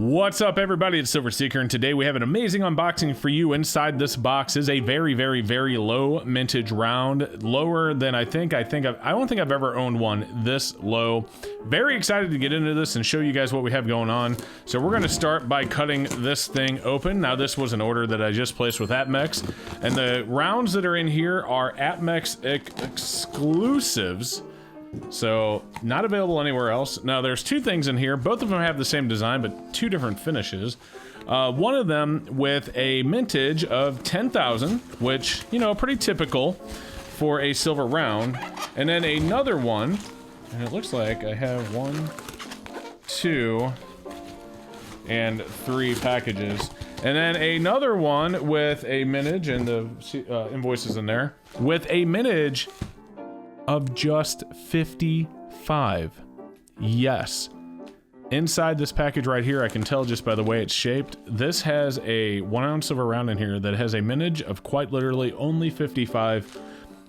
What's up, everybody? It's Silver Seeker, and today we have an amazing unboxing for you. Inside this box is a very low mintage round, lower than I don't think I've ever owned one this low. Very excited to get into this and show you guys what we have going on. So we're going to start by cutting this thing open. Now, this was an order that I just placed with AppMex, and the rounds that are in here are AppMex exclusives. So not available anywhere else. Now there's two things in here. Both of them have the same design, but two different finishes. One of them with a mintage of 10,000, which, you know, pretty typical for a silver round. And then another one, and it looks like I have 1, 2, and 3 packages. And then another one with a mintage, and the invoices in there, with a mintage of just 55. Yes. Inside this package right here, I can tell just by the way it's shaped, this has a 1 ounce silver round in here that has a mintage of quite literally only 55.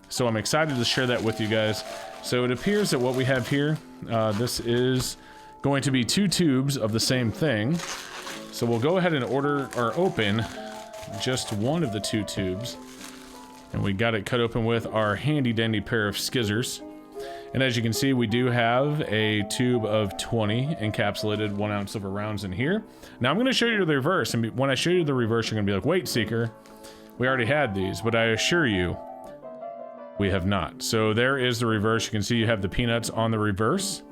So I'm excited to share that with you guys. So it appears that what we have here, this is going to be 2 tubes of the same thing. So we'll go ahead and order or open just one of the 2 tubes. And we got it cut open with our handy dandy pair of scissors. And as you can see, we do have a tube of 20 encapsulated 1 ounce silver rounds in here. Now I'm going to show you the reverse, and when I show you the reverse, you're going to be like, wait, Seeker, we already had these, but I assure you, we have not. So there is the reverse. You can see you have the peanuts on the reverse.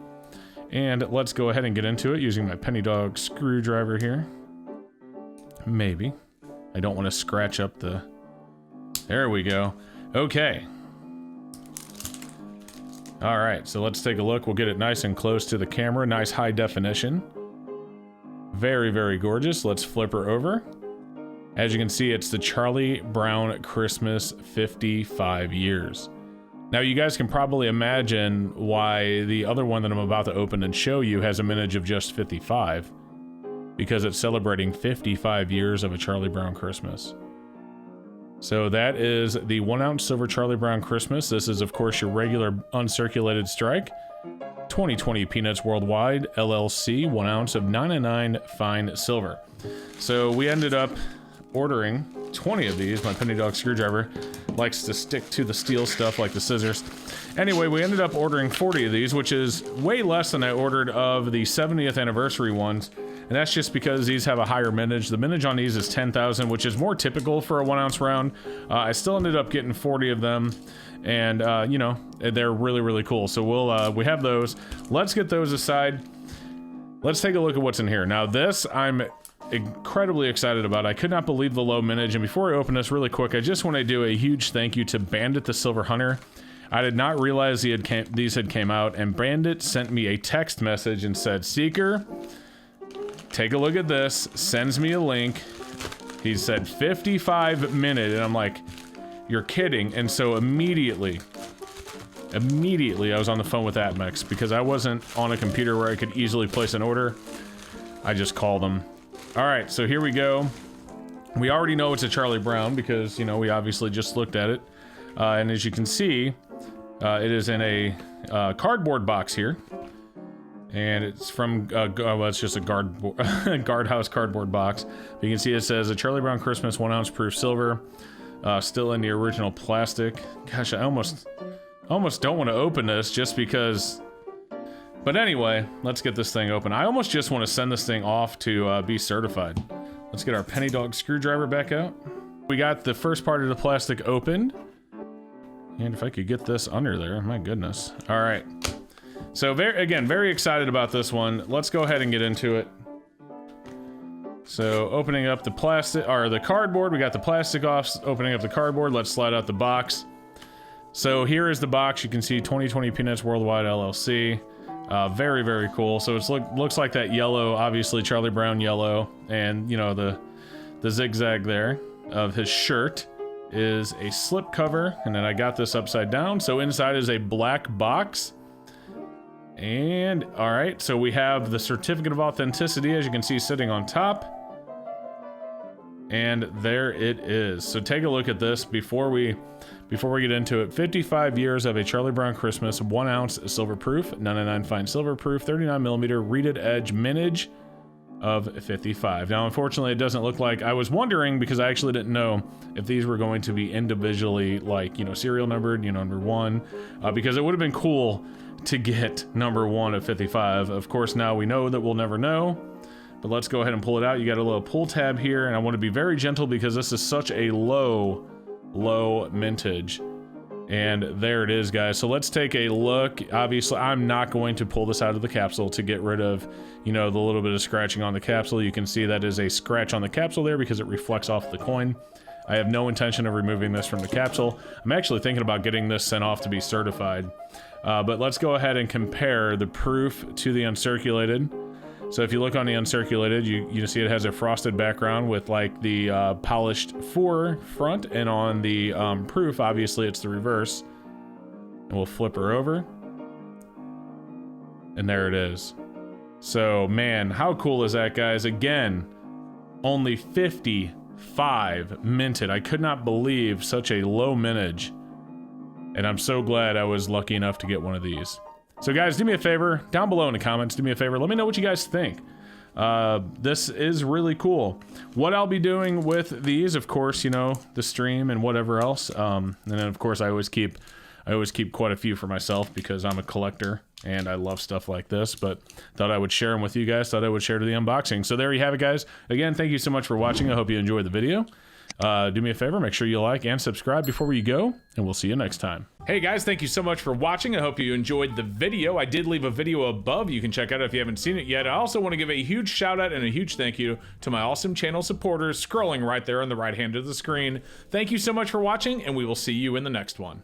And let's go ahead and get into it using my penny dog screwdriver here. Maybe. I don't want to scratch up the... There we go. Okay. All right, so let's take a look. We'll get it nice and close to the camera. Nice high definition. Very gorgeous. Let's flip her over. As you can see, it's the Charlie Brown Christmas 55 years. Now, you guys can probably imagine why the other one that I'm about to open and show you has a mintage of just 55. Because it's celebrating 55 years of a Charlie Brown Christmas. So that is the 1 ounce silver Charlie Brown Christmas. This is, of course, your regular uncirculated strike. 2020 Peanuts Worldwide, LLC, 1 ounce of 999 fine silver. So we ended up ordering 20 of these. My penny dog screwdriver likes to stick to the steel stuff like the scissors. Anyway, we ended up ordering 40 of these, which is way less than I ordered of the 70th anniversary ones. And that's just because these have a higher mintage. The mintage on these is 10,000, which is more typical for a 1 ounce round. I still ended up getting 40 of them, and you know, they're really cool. So we have those. Let's get those aside. Let's take a look at what's in here. Now this, I'm incredibly excited about. I could not believe the low mintage. And before I open this really quick, I just want to do a huge thank you to Bandit the Silver Hunter. I did not realize these had came out, and Bandit sent me a text message and said, Seeker, take a look at this, sends me a link. He said 55 minute, and I'm like, you're kidding. And so immediately I was on the phone with AppMex because I wasn't on a computer where I could easily place an order. I just called them. All right, so here we go. We already know it's a Charlie Brown because, you know, we obviously just looked at it. And as you can see, it is in a cardboard box here. And it's from, well, it's just a guardhouse cardboard box. But you can see it says a Charlie Brown Christmas 1 ounce proof silver, still in the original plastic. Gosh, I almost don't want to open this just because. But anyway, let's get this thing open. I almost just want to send this thing off to be certified. Let's get our penny dog screwdriver back out. We got the first part of the plastic opened. And if I could get this under there, my goodness. All right. So very excited about this one. Let's go ahead and get into it. So opening up the plastic, or the cardboard, we got the plastic off, opening up the cardboard. Let's slide out the box. So here is the box. You can see 2020 Peanuts Worldwide LLC. Very cool. So it looks like that yellow, obviously Charlie Brown yellow, and you know, the zigzag there of his shirt is a slip cover. And then I got this upside down. So inside is a black box. And all right, so we have the certificate of authenticity, as you can see, sitting on top. And there it is. So take a look at this before we get into it. 55 years of a Charlie Brown Christmas, 1 ounce silver proof, 99 fine silver proof, 39 millimeter reeded edge mintage of 55. Now, unfortunately, it doesn't look like, I was wondering because I actually didn't know if these were going to be individually, like, you know, serial numbered, you know, number 1, because it would have been cool to get number 1 of 55. Of course, now we know that we'll never know, but let's go ahead and pull it out. You got a little pull tab here, and I want to be very gentle because this is such a low mintage. And there it is, guys. So let's take a look. Obviously, I'm not going to pull this out of the capsule to get rid of, you know, the little bit of scratching on the capsule. You can see that is a scratch on the capsule there because it reflects off the coin. I have no intention of removing this from the capsule. I'm actually thinking about getting this sent off to be certified. But let's go ahead and compare the proof to the uncirculated. So if you look on the uncirculated, you see it has a frosted background with like the polished front, and on the proof, obviously it's the reverse. And we'll flip her over. And there it is. So man, how cool is that, guys? Again, only 55 minted. I could not believe such a low mintage. And I'm so glad I was lucky enough to get one of these. So guys, do me a favor, down below in the comments, do me a favor, let me know what you guys think. This is really cool. What I'll be doing with these, of course, you know, the stream and whatever else. And then of course I always keep quite a few for myself because I'm a collector and I love stuff like this, but thought I would share them with you guys, thought I would share to the unboxing. So there you have it, guys. Again, thank you so much for watching. I hope you enjoyed the video. Do me a favor, make sure you like and subscribe before you go, and we'll see you next time. Hey guys, thank you so much for watching. I hope you enjoyed the video. I did leave a video above. You can check out if you haven't seen it yet. I also want to give a huge shout out and a huge thank you to my awesome channel supporters scrolling right there on the right hand of the screen. Thank you so much for watching, and we will see you in the next one.